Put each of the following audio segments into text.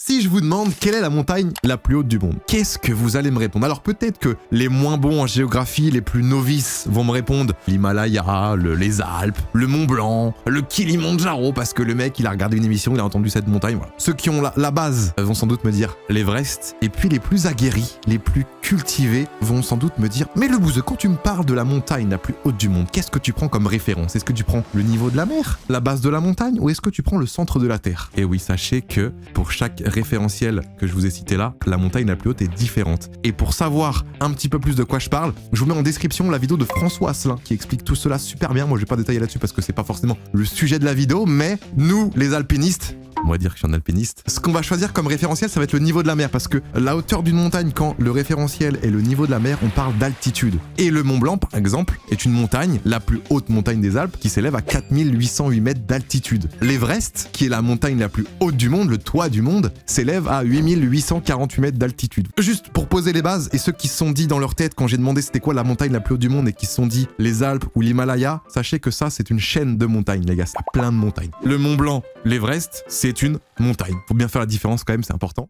Si je vous demande quelle est la montagne la plus haute du monde, qu'est-ce que vous allez me répondre? Alors peut-être que les moins bons en géographie, les plus novices vont me répondre l'Himalaya, les Alpes, le Mont Blanc, le Kilimandjaro, parce que le mec il a regardé une émission, il a entendu cette montagne, voilà. Ceux qui ont la base vont sans doute me dire l'Everest, et puis les plus aguerris, les plus cultivés vont sans doute me dire mais le bouseux, quand tu me parles de la montagne la plus haute du monde, qu'est-ce que tu prends comme référence? Est-ce que tu prends le niveau de la mer, la base de la montagne, ou est-ce que tu prends le centre de la Terre? Et oui, sachez que pour chaque référentiel que je vous ai cité là, la montagne la plus haute est différente. Et pour savoir un petit peu plus de quoi je parle, je vous mets en description la vidéo de François Asselin qui explique tout cela super bien. Moi je vais pas détailler là-dessus parce que c'est pas forcément le sujet de la vidéo, mais nous les alpinistes, on va dire que je suis un alpiniste, ce qu'on va choisir comme référentiel, ça va être le niveau de la mer, parce que la hauteur d'une montagne, quand le référentiel est le niveau de la mer, on parle d'altitude. Et le Mont Blanc, par exemple, est une montagne, la plus haute montagne des Alpes, qui s'élève à 4808 mètres d'altitude. L'Everest, qui est la montagne la plus haute du monde, le toit du monde, s'élève à 8848 mètres d'altitude. Juste pour poser les bases, et ceux qui se sont dit dans leur tête, quand j'ai demandé c'était quoi la montagne la plus haute du monde, et qui se sont dit les Alpes ou l'Himalaya, sachez que ça, c'est une chaîne de montagnes, les gars, c'est plein de montagnes. Le Mont Blanc, l'Everest, c'est une montagne. Faut bien faire la différence quand même, c'est important.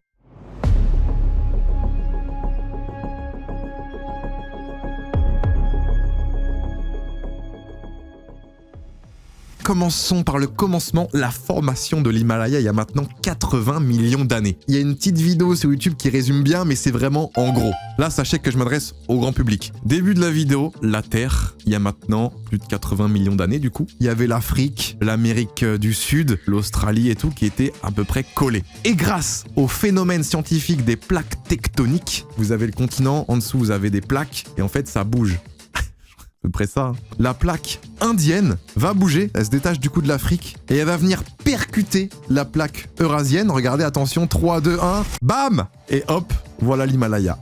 Commençons par le commencement, la formation de l'Himalaya il y a maintenant 80 millions d'années. Il y a une petite vidéo sur YouTube qui résume bien, mais c'est vraiment en gros. Là, sachez que je m'adresse au grand public. Début de la vidéo, la Terre, il y a maintenant plus de 80 millions d'années du coup. Il y avait l'Afrique, l'Amérique du Sud, l'Australie et tout qui étaient à peu près collés. Et grâce au phénomène scientifique des plaques tectoniques, vous avez le continent, en dessous vous avez des plaques, et en fait ça bouge. À peu près ça. La plaque indienne va bouger, elle se détache du coup de l'Afrique et elle va venir percuter la plaque eurasienne. Regardez, attention, 3, 2, 1, bam! Et hop, voilà l'Himalaya.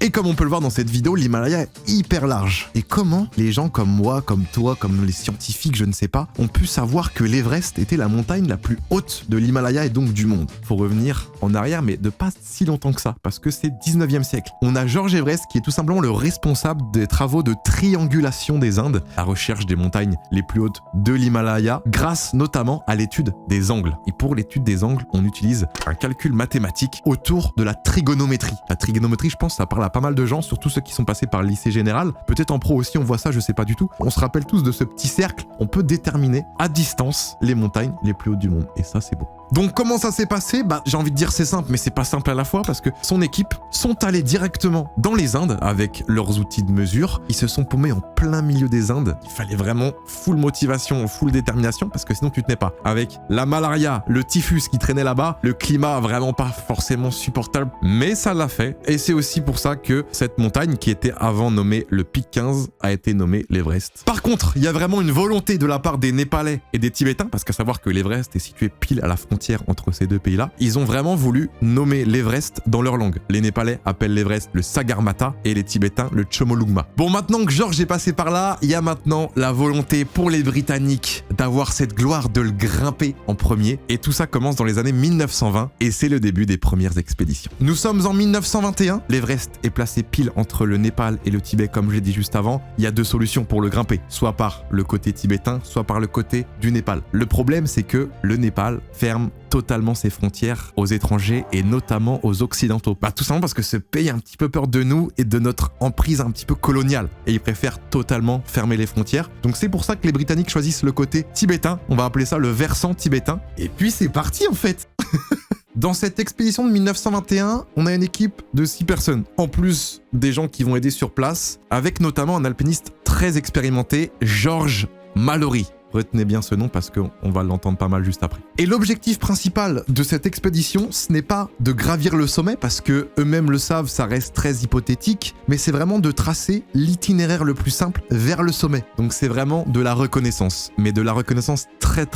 Et comme on peut le voir dans cette vidéo, l'Himalaya est hyper large. Et comment les gens comme moi, comme toi, comme les scientifiques, je ne sais pas, ont pu savoir que l'Everest était la montagne la plus haute de l'Himalaya et donc du monde? Faut revenir en arrière, mais de pas si longtemps que ça, parce que c'est 19e siècle. On a George Everest qui est tout simplement le responsable des travaux de triangulation des Indes, la recherche des montagnes les plus hautes de l'Himalaya, grâce notamment à l'étude des angles. Et pour l'étude des angles, on utilise un calcul mathématique autour de la trigonométrie. La trigonométrie, je pense, ça parle à pas mal de gens, surtout ceux qui sont passés par le lycée général. Peut-être en pro aussi, on voit ça, je sais pas du tout. On se rappelle tous de ce petit cercle. On peut déterminer à distance les montagnes les plus hautes du monde. Et ça, c'est beau. Donc comment ça s'est passé? Bah j'ai envie de dire c'est simple, mais c'est pas simple à la fois parce que son équipe sont allés directement dans les Indes avec leurs outils de mesure. Ils se sont paumés en plein milieu des Indes. Il fallait vraiment full motivation, full détermination parce que sinon tu tenais pas. Avec la malaria, le typhus qui traînait là-bas, le climat vraiment pas forcément supportable, mais ça l'a fait. Et c'est aussi pour ça que cette montagne qui était avant nommée le Pic 15 a été nommée l'Everest. Par contre, il y a vraiment une volonté de la part des Népalais et des Tibétains, parce qu'à savoir que l'Everest est situé pile à la frontière entre ces deux pays-là, ils ont vraiment voulu nommer l'Everest dans leur langue. Les Népalais appellent l'Everest le Sagarmatha et les Tibétains le Chomolungma. Bon, maintenant que George est passé par là, il y a maintenant la volonté pour les Britanniques d'avoir cette gloire de le grimper en premier. Et tout ça commence dans les années 1920 et c'est le début des premières expéditions. Nous sommes en 1921, l'Everest est placé pile entre le Népal et le Tibet comme je l'ai dit juste avant. Il y a deux solutions pour le grimper, soit par le côté tibétain, soit par le côté du Népal. Le problème, c'est que le Népal ferme totalement ses frontières aux étrangers et notamment aux occidentaux. Bah tout simplement parce que ce pays a un petit peu peur de nous et de notre emprise un petit peu coloniale et ils préfèrent totalement fermer les frontières. Donc c'est pour ça que les Britanniques choisissent le côté tibétain, on va appeler ça le versant tibétain. Et puis c'est parti en fait. Dans cette expédition de 1921, on a une équipe de 6 personnes, en plus des gens qui vont aider sur place, avec notamment un alpiniste très expérimenté, George Mallory. Retenez bien ce nom parce qu'on va l'entendre pas mal juste après. Et l'objectif principal de cette expédition, ce n'est pas de gravir le sommet parce que eux-mêmes le savent, ça reste très hypothétique, mais c'est vraiment de tracer l'itinéraire le plus simple vers le sommet. Donc c'est vraiment de la reconnaissance, mais de la reconnaissance très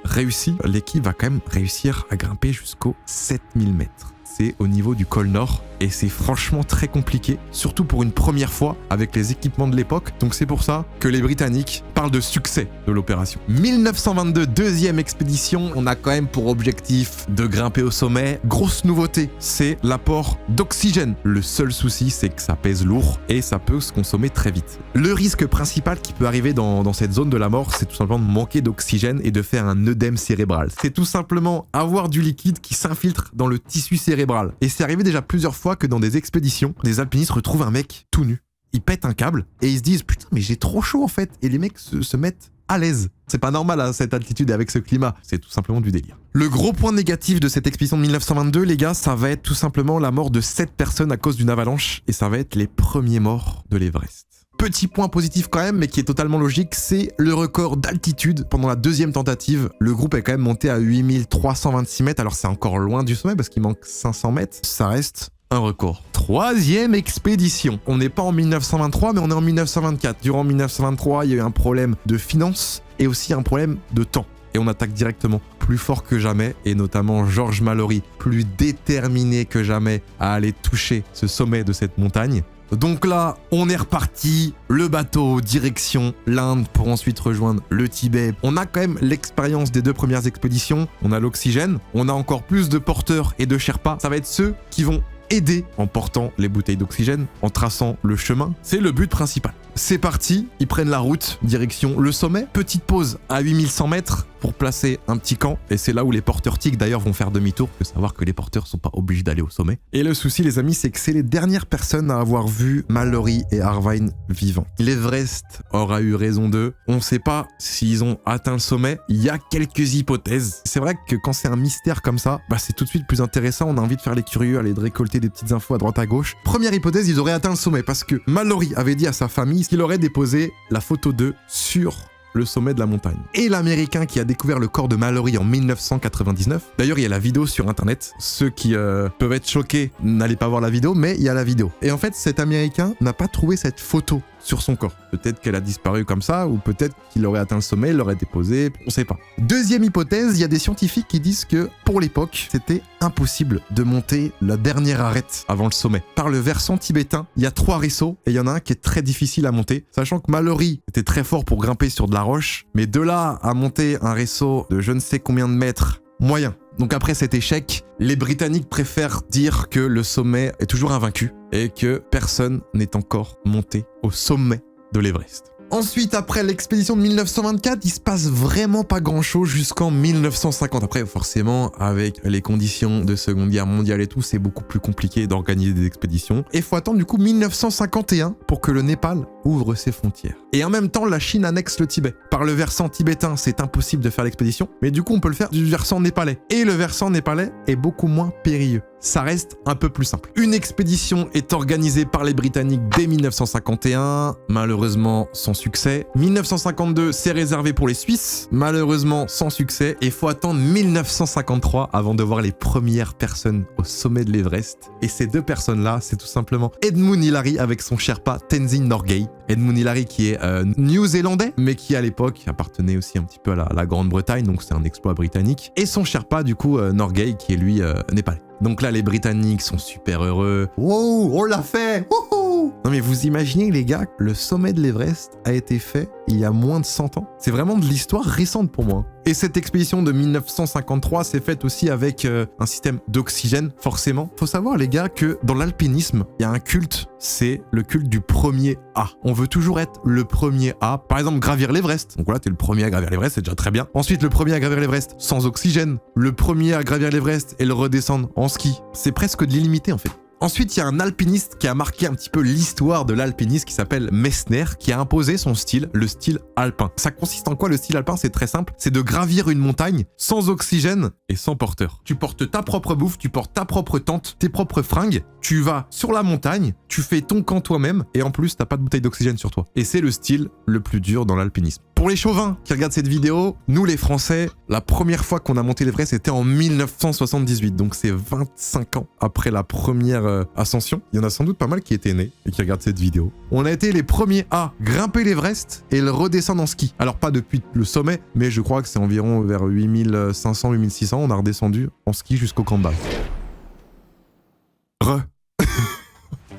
réussie. L'équipe va quand même réussir à grimper jusqu'aux 7000 mètres. C'est au niveau du col Nord et c'est franchement très compliqué, surtout pour une première fois avec les équipements de l'époque. Donc c'est pour ça que les Britanniques parlent de succès de l'opération. 1922, deuxième expédition, on a quand même pour objectif de grimper au sommet. Grosse nouveauté, c'est l'apport d'oxygène. Le seul souci, c'est que ça pèse lourd et ça peut se consommer très vite. Le risque principal qui peut arriver dans cette zone de la mort, c'est tout simplement de manquer d'oxygène et de faire un œdème cérébral. C'est tout simplement avoir du liquide qui s'infiltre dans le tissu cérébral. Et c'est arrivé déjà plusieurs fois que dans des expéditions, des alpinistes retrouvent un mec tout nu. Ils pètent un câble et ils se disent « Putain, mais j'ai trop chaud en fait !» Et les mecs se mettent à l'aise. C'est pas normal à cette altitude et avec ce climat, c'est tout simplement du délire. Le gros point négatif de cette expédition de 1922, les gars, ça va être tout simplement la mort de 7 personnes à cause d'une avalanche et ça va être les premiers morts de l'Everest. Petit point positif quand même, mais qui est totalement logique, c'est le record d'altitude pendant la deuxième tentative. Le groupe est quand même monté à 8326 mètres, alors c'est encore loin du sommet parce qu'il manque 500 mètres. Ça reste un record. Troisième expédition. On n'est pas en 1923, mais on est en 1924. Durant 1923, il y a eu un problème de finances et aussi un problème de temps. Et on attaque directement plus fort que jamais, et notamment George Mallory, plus déterminé que jamais à aller toucher ce sommet de cette montagne. Donc là, on est reparti, le bateau, direction l'Inde pour ensuite rejoindre le Tibet. On a quand même l'expérience des 2 premières expéditions, on a l'oxygène, on a encore plus de porteurs et de Sherpas. Ça va être ceux qui vont aider en portant les bouteilles d'oxygène, en traçant le chemin. C'est le but principal. C'est parti, ils prennent la route, direction le sommet. Petite pause à 8100 mètres pour placer un petit camp. Et c'est là où les porteurs TIC d'ailleurs vont faire demi-tour. Il faut savoir que les porteurs sont pas obligés d'aller au sommet. Et le souci les amis, c'est que c'est les dernières personnes à avoir vu Mallory et Irvine vivants. L'Everest aura eu raison d'eux. On ne sait pas s'ils ont atteint le sommet. Il y a quelques hypothèses. C'est vrai que quand c'est un mystère comme ça, c'est tout de suite plus intéressant. On a envie de faire les curieux, aller de récolter des petites infos à droite à gauche. Première hypothèse, ils auraient atteint le sommet parce que Mallory avait dit à sa famille qu'il aurait déposé la photo d'eux sur le sommet de la montagne. Et l'Américain qui a découvert le corps de Mallory en 1999. D'ailleurs, il y a la vidéo sur internet. Ceux qui peuvent être choqués, n'allez pas voir la vidéo, mais il y a la vidéo. Et en fait, cet Américain n'a pas trouvé cette photo sur son corps. Peut-être qu'elle a disparu comme ça, ou peut-être qu'il aurait atteint le sommet, il l'aurait déposé, on sait pas. Deuxième hypothèse, il y a des scientifiques qui disent que, pour l'époque, c'était impossible de monter la dernière arête avant le sommet. Par le versant tibétain, il y a 3 ruisseaux, et il y en a un qui est très difficile à monter, sachant que Mallory était très fort pour grimper sur de la roche, mais de là à monter un ruisseau de je ne sais combien de mètres, moyen. Donc après cet échec, les Britanniques préfèrent dire que le sommet est toujours invaincu et que personne n'est encore monté au sommet de l'Everest. Ensuite, après l'expédition de 1924, il se passe vraiment pas grand-chose jusqu'en 1950. Après, forcément, avec les conditions de Seconde Guerre mondiale et tout, c'est beaucoup plus compliqué d'organiser des expéditions. Et il faut attendre du coup 1951 pour que le Népal ouvre ses frontières. Et en même temps, la Chine annexe le Tibet. Par le versant tibétain, c'est impossible de faire l'expédition, mais du coup, on peut le faire du versant népalais. Et le versant népalais est beaucoup moins périlleux. Ça reste un peu plus simple. Une expédition est organisée par les Britanniques dès 1951, malheureusement sans succès. 1952, c'est réservé pour les Suisses, malheureusement sans succès. Et il faut attendre 1953 avant de voir les premières personnes au sommet de l'Everest. Et ces 2 personnes-là, c'est tout simplement Edmund Hillary avec son Sherpa Tenzin Norgay. Edmund Hillary qui est néo-zélandais, mais qui à l'époque appartenait aussi un petit peu à la Grande-Bretagne, donc c'est un exploit britannique. Et son Sherpa, du coup, Norgay, qui est lui népalais. Donc là, les Britanniques sont super heureux. Wow, on l'a fait! Wouhou! Non mais vous imaginez les gars, le sommet de l'Everest a été fait il y a moins de 100 ans. C'est vraiment de l'histoire récente pour moi. Et cette expédition de 1953 s'est faite aussi avec un système d'oxygène, forcément. Faut savoir les gars que dans l'alpinisme, il y a un culte, c'est le culte du premier A. On veut toujours être le premier A. Par exemple, gravir l'Everest. Donc voilà, t'es le premier à gravir l'Everest, c'est déjà très bien. Ensuite, le premier à gravir l'Everest sans oxygène. Le premier à gravir l'Everest et le redescendre en ski. C'est presque de l'illimité en fait. Ensuite, il y a un alpiniste qui a marqué un petit peu l'histoire de l'alpinisme qui s'appelle Messner, qui a imposé son style, le style alpin. Ça consiste en quoi le style alpin? C'est très simple, c'est de gravir une montagne sans oxygène et sans porteur. Tu portes ta propre bouffe, tu portes ta propre tente, tes propres fringues, tu vas sur la montagne, tu fais ton camp toi-même et en plus, t'as pas de bouteille d'oxygène sur toi. Et c'est le style le plus dur dans l'alpinisme. Pour les chauvins qui regardent cette vidéo, nous les Français, la première fois qu'on a monté l'Everest, c'était en 1978, donc c'est 25 ans après la première ascension. Il y en a sans doute pas mal qui étaient nés et qui regardent cette vidéo. On a été les premiers à grimper l'Everest et le redescendre en ski. Alors pas depuis le sommet, mais je crois que c'est environ vers 8500, 8600, on a redescendu en ski jusqu'au camp de base.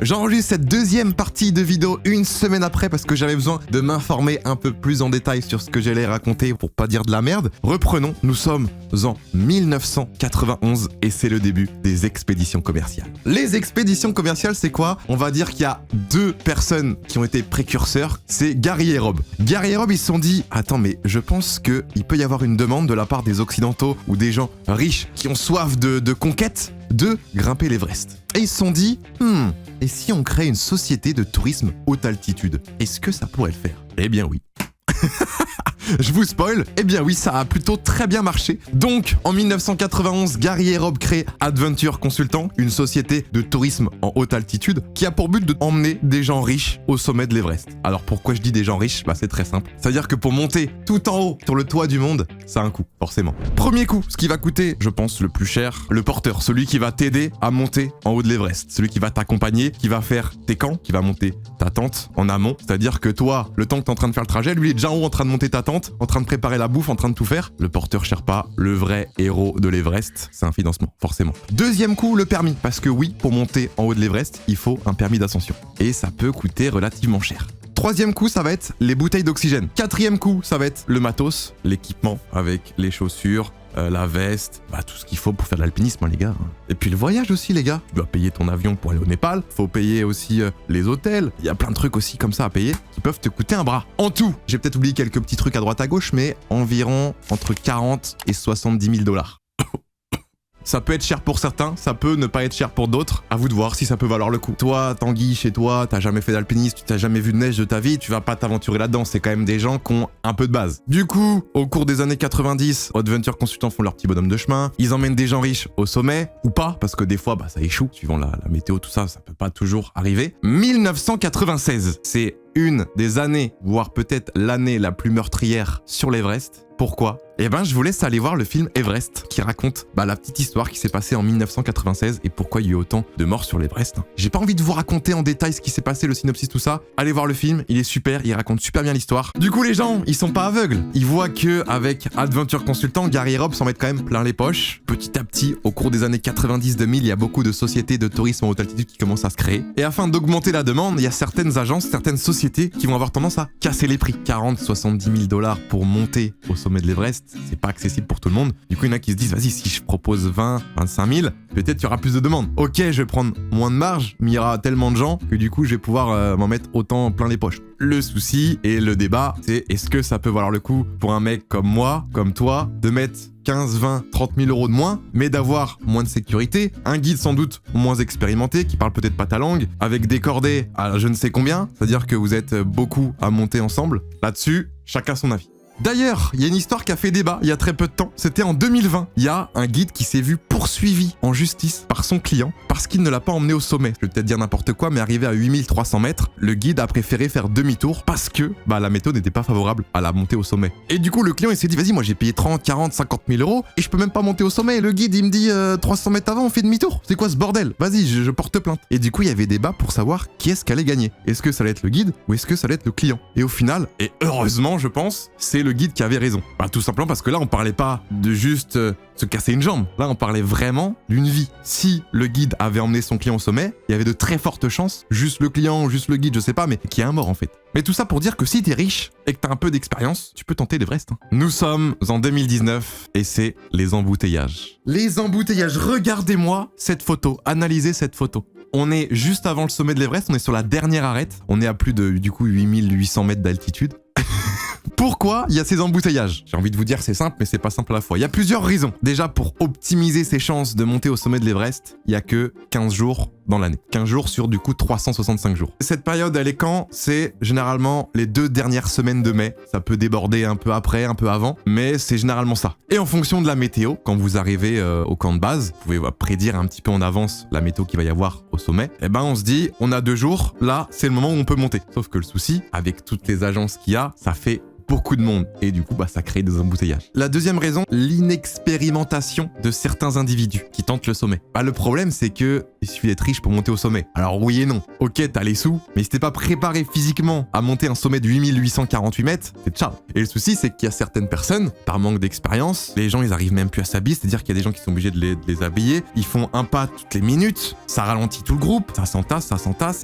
J'enregistre cette deuxième partie de vidéo une semaine après parce que j'avais besoin de m'informer un peu plus en détail sur ce que j'allais raconter pour pas dire de la merde. Reprenons, nous sommes en 1991 et c'est le début des expéditions commerciales. Les expéditions commerciales, c'est quoi? On va dire qu'il y a deux personnes qui ont été précurseurs, c'est Gary et Rob. Gary et Rob, ils se sont dit, attends, mais je pense qu'il peut y avoir une demande de la part des Occidentaux ou des gens riches qui ont soif de conquête de grimper l'Everest. Et ils se sont dit, et si on crée une société de tourisme haute altitude? Est-ce que ça pourrait le faire? Eh bien oui. Je vous spoil, eh bien oui, ça a plutôt très bien marché. Donc, en 1991, Gary et Rob créent Adventure Consultant, une société de tourisme en haute altitude qui a pour but d'emmener des gens riches au sommet de l'Everest. Alors pourquoi je dis des gens riches? Bah c'est très simple. C'est-à-dire que pour monter tout en haut, sur le toit du monde, ça a un coût, forcément. Premier coût, ce qui va coûter, je pense, le plus cher, le porteur, celui qui va t'aider à monter en haut de l'Everest, celui qui va t'accompagner, qui va faire tes camps, qui va monter ta tente en amont. C'est-à-dire que toi, le temps que t'es en train de faire le trajet, lui il est déjà en haut en train de monter ta tente, en train de préparer la bouffe, en train de tout faire. Le porteur Sherpa, le vrai héros de l'Everest, c'est un financement, forcément. Deuxième coup, le permis. Parce que oui, pour monter en haut de l'Everest, il faut un permis d'ascension. Et ça peut coûter relativement cher. Troisième coup, ça va être les bouteilles d'oxygène. Quatrième coup, ça va être le matos, l'équipement avec les chaussures, la veste, tout ce qu'il faut pour faire de l'alpinisme, hein, les gars. Et puis le voyage aussi, les gars. Tu dois payer ton avion pour aller au Népal. Faut payer aussi les hôtels. Il y a plein de trucs aussi comme ça à payer qui peuvent te coûter un bras. En tout, j'ai peut-être oublié quelques petits trucs à droite à gauche, mais environ entre 40 et 70 000 $. Ça peut être cher pour certains, ça peut ne pas être cher pour d'autres. À vous de voir si ça peut valoir le coup. Toi, Tanguy, chez toi, t'as jamais fait d'alpinisme, tu t'as jamais vu de neige de ta vie, tu vas pas t'aventurer là-dedans. C'est quand même des gens qui ont un peu de base. Du coup, au cours des années 90, Adventure Consultant font leur petit bonhomme de chemin. Ils emmènent des gens riches au sommet, ou pas, parce que des fois, ça échoue. Suivant la météo, tout ça, ça peut pas toujours arriver. 1996, c'est une des années, voire peut-être l'année la plus meurtrière sur l'Everest. Pourquoi? Eh ben, je vous laisse aller voir le film Everest, qui raconte la petite histoire qui s'est passée en 1996 et pourquoi il y a eu autant de morts sur l'Everest. J'ai pas envie de vous raconter en détail ce qui s'est passé, le synopsis, tout ça. Allez voir le film, il est super, il raconte super bien l'histoire. Du coup, les gens, ils sont pas aveugles. Ils voient que avec Adventure Consultant, Gary et Rob s'en mettent quand même plein les poches. Petit à petit, au cours des années 90-2000, il y a beaucoup de sociétés de tourisme en haute altitude qui commencent à se créer. Et afin d'augmenter la demande, il y a certaines agences, certaines sociétés qui vont avoir tendance à casser les prix. 40-70 000 $ pour monter au sommet de l'Everest, c'est pas accessible pour tout le monde. Du coup, il y en a qui se disent, vas-y, si je propose 20, 25 000, peut-être qu'il y aura plus de demandes. Ok, je vais prendre moins de marge, mais il y aura tellement de gens que du coup, je vais pouvoir m'en mettre autant plein les poches. Le souci et le débat, c'est est-ce que ça peut valoir le coup pour un mec comme moi, comme toi, de mettre 15, 20, 30 000 € de moins, mais d'avoir moins de sécurité, un guide sans doute moins expérimenté, qui parle peut-être pas ta langue, avec des cordées à je ne sais combien, c'est-à-dire que vous êtes beaucoup à monter ensemble. Là-dessus, chacun son avis. D'ailleurs, il y a une histoire qui a fait débat il y a très peu de temps. C'était en 2020. Il y a un guide qui s'est vu poursuivi en justice par son client parce qu'il ne l'a pas emmené au sommet. Je vais peut-être dire n'importe quoi, mais arrivé à 8300 mètres, le guide a préféré faire demi-tour parce que la météo n'était pas favorable à la montée au sommet. Et du coup, le client il s'est dit, vas-y, moi j'ai payé 30, 40, 50 000 € et je peux même pas monter au sommet. Et le guide, il me dit 300 mètres avant, on fait demi-tour. C'est quoi ce bordel? Vas-y, je porte plainte. Et du coup, il y avait débat pour savoir qui est-ce qu'allait gagner. Est-ce que ça allait être le guide ou est-ce que ça allait être le client? Et au final, et heureusement, je pense, c'est le guide qui avait raison. Tout simplement parce que là, on parlait pas de juste se casser une jambe. Là, on parlait vraiment d'une vie. Si le guide avait emmené son client au sommet, il y avait de très fortes chances, juste le client, juste le guide, je sais pas, mais qu'il y ait un mort en fait. Mais tout ça pour dire que si t'es riche et que t'as un peu d'expérience, tu peux tenter l'Everest. Nous sommes en 2019 et c'est les embouteillages. Les embouteillages, regardez-moi cette photo, analysez cette photo. On est juste avant le sommet de l'Everest, on est sur la dernière arête, on est à plus de, 8800 mètres d'altitude. Pourquoi il y a ces embouteillages? J'ai envie de vous dire c'est simple, mais c'est pas simple à la fois. Il y a plusieurs raisons. Déjà, pour optimiser ses chances de monter au sommet de l'Everest, il y a que 15 jours dans l'année. 15 jours sur du coup 365 jours. Cette période, elle est quand? C'est généralement les 2 dernières semaines de mai. Ça peut déborder un peu après, un peu avant, mais c'est généralement ça. Et en fonction de la météo, quand vous arrivez au camp de base, vous pouvez prédire un petit peu en avance la météo qu'il va y avoir au sommet. Et on se dit, on a 2 jours, là, c'est le moment où on peut monter. Sauf que le souci, avec toutes les agences qu'il y a, ça fait beaucoup de monde et du coup ça crée des embouteillages. La deuxième raison, l'inexpérimentation de certains individus qui tentent le sommet. Le problème c'est que Il suffit d'être riche pour monter au sommet. Alors oui et non. Ok, t'as les sous, mais si t'es pas préparé physiquement à monter un sommet de 8848 mètres, c'est ciao. Et le souci, c'est qu'il y a certaines personnes, par manque d'expérience, les gens, ils arrivent même plus à s'habiller, c'est-à-dire qu'il y a des gens qui sont obligés de les habiller, ils font un pas toutes les minutes, ça ralentit tout le groupe, ça s'entasse,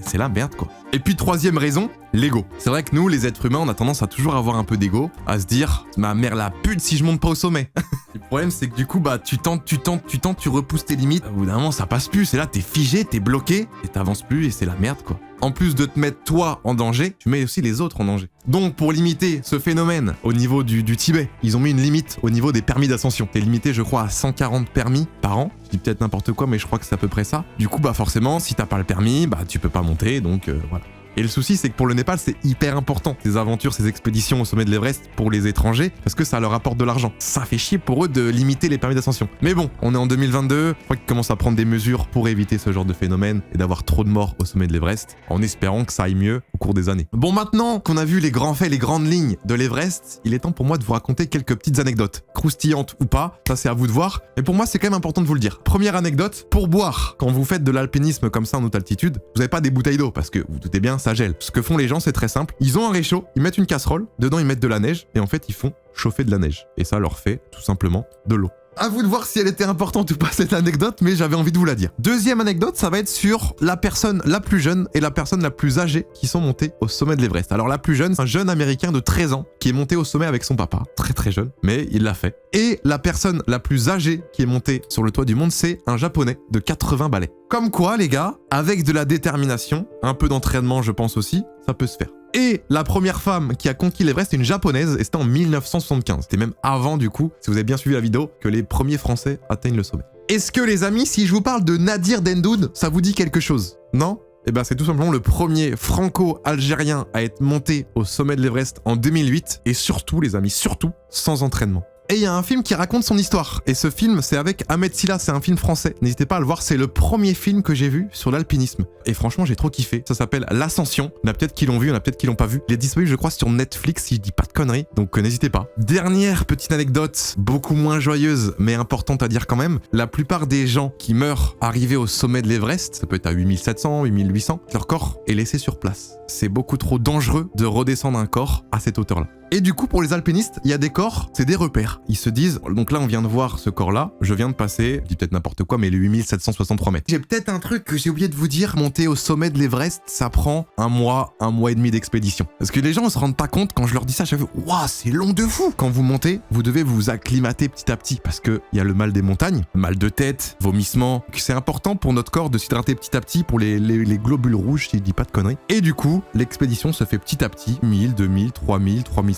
c'est la merde quoi. Et puis troisième raison, l'ego. C'est vrai que nous, les êtres humains, on a tendance à toujours avoir un peu d'ego, à se dire « ma mère la pute si je monte pas au sommet ». Le problème, c'est que du coup, bah tu tentes, tu repousses tes limites, au bout d'un moment, ça passe plus, et là, t'es figé, t'es bloqué, et t'avances plus, et c'est la merde quoi. En plus de te mettre toi en danger, tu mets aussi les autres en danger. Donc pour limiter ce phénomène au niveau du Tibet, ils ont mis une limite au niveau des permis d'ascension. C'est limité je crois à 140 permis par an. Je dis peut-être n'importe quoi mais je crois que c'est à peu près ça. Du coup bah forcément si t'as pas le permis, bah tu peux pas monter donc voilà. Et le souci, c'est que pour le Népal, c'est hyper important, ces aventures, ces expéditions au sommet de l'Everest pour les étrangers, parce que ça leur apporte de l'argent. Ça fait chier pour eux de limiter les permis d'ascension. Mais bon, on est en 2022, je crois qu'ils commencent à prendre des mesures pour éviter ce genre de phénomène et d'avoir trop de morts au sommet de l'Everest, en espérant que ça aille mieux au cours des années. Bon, maintenant qu'on a vu les grands faits, les grandes lignes de l'Everest, il est temps pour moi de vous raconter quelques petites anecdotes. Croustillantes ou pas, ça c'est à vous de voir, mais pour moi c'est quand même important de vous le dire. Première anecdote, pour boire, quand vous faites de l'alpinisme comme ça en haute altitude, vous n'avez pas des bouteilles d'eau, parce que vous doutez bien, ça gèle. Ce que font les gens, c'est très simple. Ils ont un réchaud, ils mettent une casserole, dedans ils mettent de la neige, et en fait ils font chauffer de la neige. Et ça leur fait tout simplement de l'eau. À vous de voir si elle était importante ou pas cette anecdote, mais j'avais envie de vous la dire. Deuxième anecdote, ça va être sur la personne la plus jeune et la personne la plus âgée qui sont montées au sommet de l'Everest. Alors la plus jeune, c'est un jeune américain de 13 ans qui est monté au sommet avec son papa. Très jeune, mais il l'a fait. Et la personne la plus âgée qui est montée sur le toit du monde, c'est un japonais de 80 balais. Comme quoi, les gars, avec de la détermination, un peu d'entraînement je pense aussi, ça peut se faire. Et la première femme qui a conquis l'Everest, c'est une japonaise, et c'était en 1975. C'était même avant, du coup, si vous avez bien suivi la vidéo, que les premiers Français atteignent le sommet. Est-ce que, les amis, si je vous parle de Nadir Dendoud, ça vous dit quelque chose? Non? Eh ben, c'est tout simplement le premier franco-algérien à être monté au sommet de l'Everest en 2008, et surtout, les amis, surtout, sans entraînement. Et il y a un film qui raconte son histoire. Et ce film, c'est avec Ahmed Silla, c'est un film français. N'hésitez pas à le voir, c'est le premier film que j'ai vu sur l'alpinisme. Et franchement, j'ai trop kiffé. Ça s'appelle L'Ascension. Il y en a peut-être qui l'ont vu, il y en a peut-être qui l'ont pas vu. Il est disponible, je crois, sur Netflix, si je dis pas de conneries. Donc n'hésitez pas. Dernière petite anecdote, beaucoup moins joyeuse, mais importante à dire quand même. La plupart des gens qui meurent arrivés au sommet de l'Everest, ça peut être à 8700, 8800, leur corps est laissé sur place. C'est beaucoup trop dangereux de redescendre un corps à cette hauteur-là. Et du coup, pour les alpinistes, il y a des corps, c'est des repères. Ils se disent, donc là, on vient de voir ce corps-là, je viens de passer, je dis peut-être n'importe quoi, mais les 8763 mètres. J'ai peut-être un truc que j'ai oublié de vous dire, monter au sommet de l'Everest, ça prend un mois et demi d'expédition. Parce que les gens ne se rendent pas compte, quand je leur dis ça, je fais, waouh, c'est long de fou. Quand vous montez, vous devez vous acclimater petit à petit, parce que il y a le mal des montagnes, mal de tête, vomissement. C'est important pour notre corps de s'hydrater petit à petit pour les globules rouges, si je dis pas de conneries. Et du coup, l'expédition se fait petit à petit, 1000, 2000, 3000, 3500,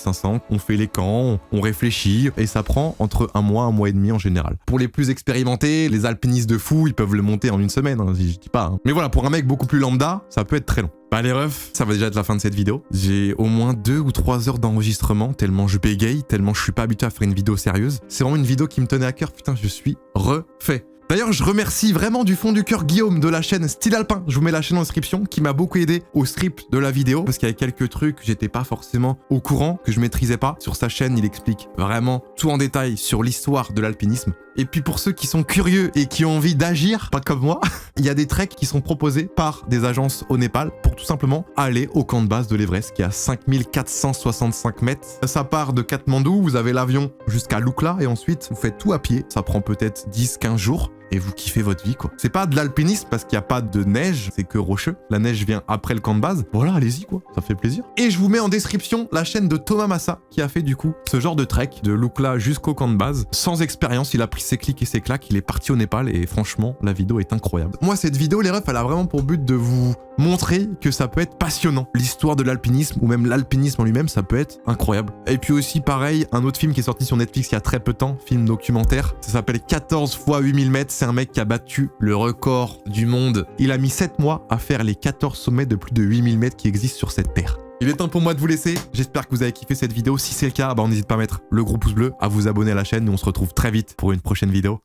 on fait les camps, on réfléchit, et ça prend entre un mois et demi en général. Pour les plus expérimentés, les alpinistes de fou, ils peuvent le monter en une semaine, hein, si je dis pas. Hein. Mais voilà, pour un mec beaucoup plus lambda, ça peut être très long. Bah les refs, ça va déjà être la fin de cette vidéo. J'ai au moins 2 ou 3 heures d'enregistrement, tellement je bégaye, tellement je suis pas habitué à faire une vidéo sérieuse. C'est vraiment une vidéo qui me tenait à cœur, putain, je suis refait. D'ailleurs, je remercie vraiment du fond du cœur Guillaume de la chaîne Style Alpin, je vous mets la chaîne en description, qui m'a beaucoup aidé au script de la vidéo, parce qu'il y avait quelques trucs que j'étais pas forcément au courant, que je maîtrisais pas. Sur sa chaîne, il explique vraiment tout en détail sur l'histoire de l'alpinisme. Et puis pour ceux qui sont curieux et qui ont envie d'agir, pas comme moi, il y a des treks qui sont proposés par des agences au Népal pour tout simplement aller au camp de base de l'Everest qui est à 5465 mètres. Ça part de Katmandou, vous avez l'avion jusqu'à Lukla et ensuite vous faites tout à pied. Ça prend peut-être 10-15 jours. Et vous kiffez votre vie quoi. C'est pas de l'alpinisme parce qu'il n'y a pas de neige, c'est que rocheux. La neige vient après le camp de base. Voilà, allez-y quoi, ça fait plaisir. Et je vous mets en description la chaîne de Thomas Massa qui a fait du coup ce genre de trek de Lukla jusqu'au camp de base. Sans expérience, il a pris ses clics et ses claques, il est parti au Népal et franchement, la vidéo est incroyable. Moi, cette vidéo, les refs, elle a vraiment pour but de vous montrer que ça peut être passionnant. L'histoire de l'alpinisme ou même l'alpinisme en lui-même, ça peut être incroyable. Et puis aussi, pareil, un autre film qui est sorti sur Netflix il y a très peu de temps, film documentaire, ça s'appelle 14 x 8000 mètres. C'est un mec qui a battu le record du monde. Il a mis 7 mois à faire les 14 sommets de plus de 8000 mètres qui existent sur cette terre. Il est temps pour moi de vous laisser. J'espère que vous avez kiffé cette vidéo. Si c'est le cas, bah, n'hésitez pas à mettre le gros pouce bleu, à vous abonner à la chaîne et on se retrouve très vite pour une prochaine vidéo.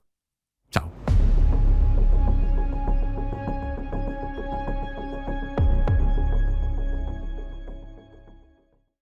Ciao.